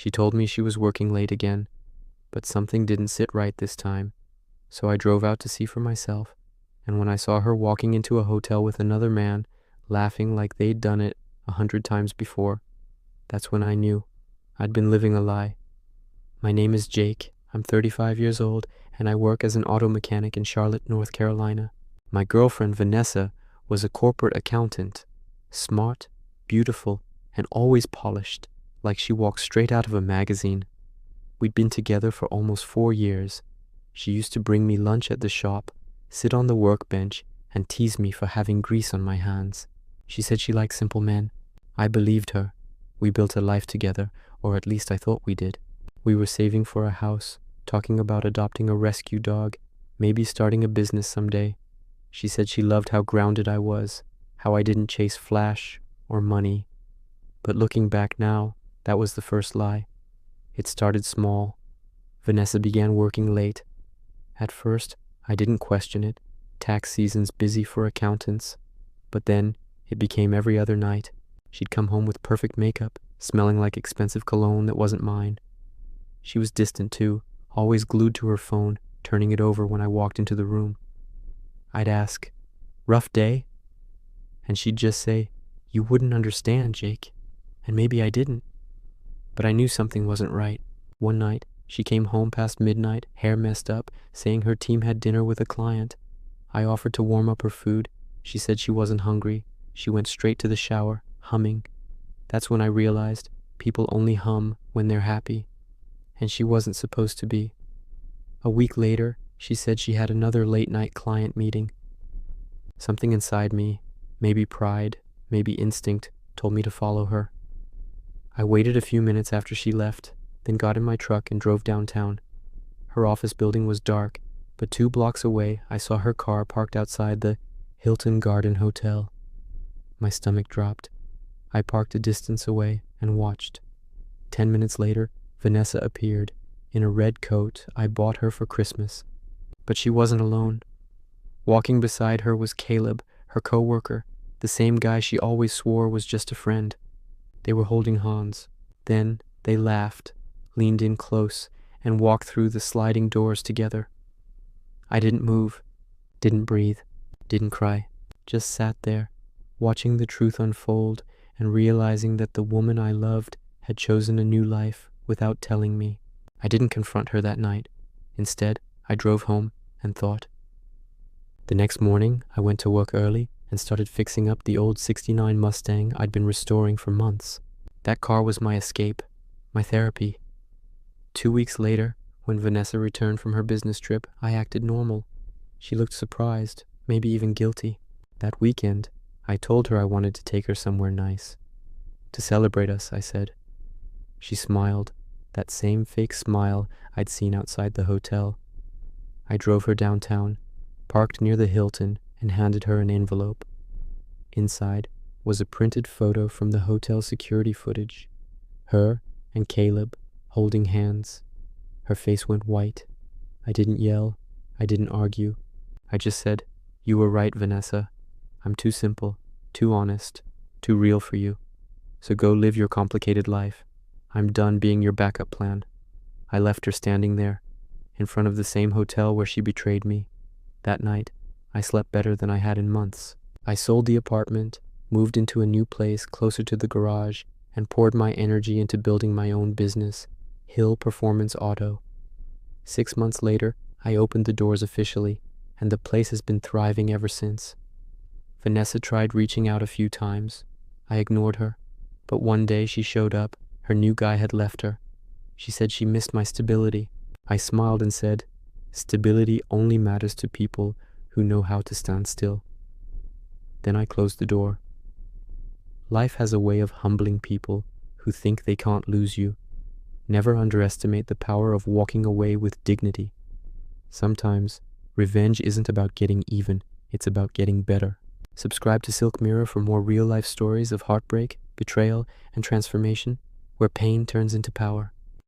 She told me she was working late again, but something didn't sit right this time, so I drove out to see for myself, and when I saw her walking into a hotel with another man, laughing like they'd done it 100 times before, that's when I knew I'd been living a lie. My name is Jake, I'm 35 years old, and I work as an auto mechanic in Charlotte, North Carolina. My girlfriend, Vanessa, was a corporate accountant, smart, beautiful, and always polished, like she walked straight out of a magazine. We'd been together for almost 4 years. She used to bring me lunch at the shop, sit on the workbench, and tease me for having grease on my hands. She said she liked simple men. I believed her. We built a life together, or at least I thought we did. We were saving for a house, talking about adopting a rescue dog, maybe starting a business someday. She said she loved how grounded I was, how I didn't chase flash or money. But looking back now, that was the first lie. It started small. Vanessa began working late. At first, I didn't question it. Tax season's busy for accountants. But then, it became every other night. She'd come home with perfect makeup, smelling like expensive cologne that wasn't mine. She was distant too, always glued to her phone, turning it over when I walked into the room. I'd ask, "Rough day?" And she'd just say, "You wouldn't understand, Jake." And maybe I didn't. But I knew something wasn't right. One night, she came home past midnight, hair messed up, saying her team had dinner with a client. I offered to warm up her food. She said she wasn't hungry. She went straight to the shower, humming. That's when I realized people only hum when they're happy. And she wasn't supposed to be. A week later, she said she had another late-night client meeting. Something inside me, maybe pride, maybe instinct, told me to follow her. I waited a few minutes after she left, then got in my truck and drove downtown. Her office building was dark, but 2 blocks away, I saw her car parked outside the Hilton Garden Hotel. My stomach dropped. I parked a distance away and watched. 10 minutes later, Vanessa appeared, in a red coat I bought her for Christmas. But she wasn't alone. Walking beside her was Caleb, her co-worker, the same guy she always swore was just a friend. They were holding hands. Then they laughed, leaned in close, and walked through the sliding doors together. I didn't move, didn't breathe, didn't cry, just sat there, watching the truth unfold and realizing that the woman I loved had chosen a new life without telling me. I didn't confront her that night. Instead, I drove home and thought. The next morning, I went to work early and started fixing up the old '69 Mustang I'd been restoring for months. That car was my escape, my therapy. 2 weeks later, when Vanessa returned from her business trip, I acted normal. She looked surprised, maybe even guilty. That weekend, I told her I wanted to take her somewhere nice. To celebrate us, I said. She smiled, that same fake smile I'd seen outside the hotel. I drove her downtown, parked near the Hilton, and handed her an envelope. Inside was a printed photo from the hotel security footage. Her and Caleb holding hands. Her face went white. I didn't yell. I didn't argue. I just said, "You were right, Vanessa. I'm too simple, too honest, too real for you. So go live your complicated life. I'm done being your backup plan." I left her standing there, in front of the same hotel where she betrayed me. That night, I slept better than I had in months. I sold the apartment, moved into a new place closer to the garage, and poured my energy into building my own business, Hill Performance Auto. 6 months later, I opened the doors officially, and the place has been thriving ever since. Vanessa tried reaching out a few times. I ignored her, but one day she showed up. Her new guy had left her. She said she missed my stability. I smiled and said, "Stability only matters to people who know how to stand still." Then I closed the door. Life has a way of humbling people who think they can't lose you. Never underestimate the power of walking away with dignity. Sometimes, revenge isn't about getting even, it's about getting better. Subscribe to SilkMirror for more real-life stories of heartbreak, betrayal, and transformation, where pain turns into power.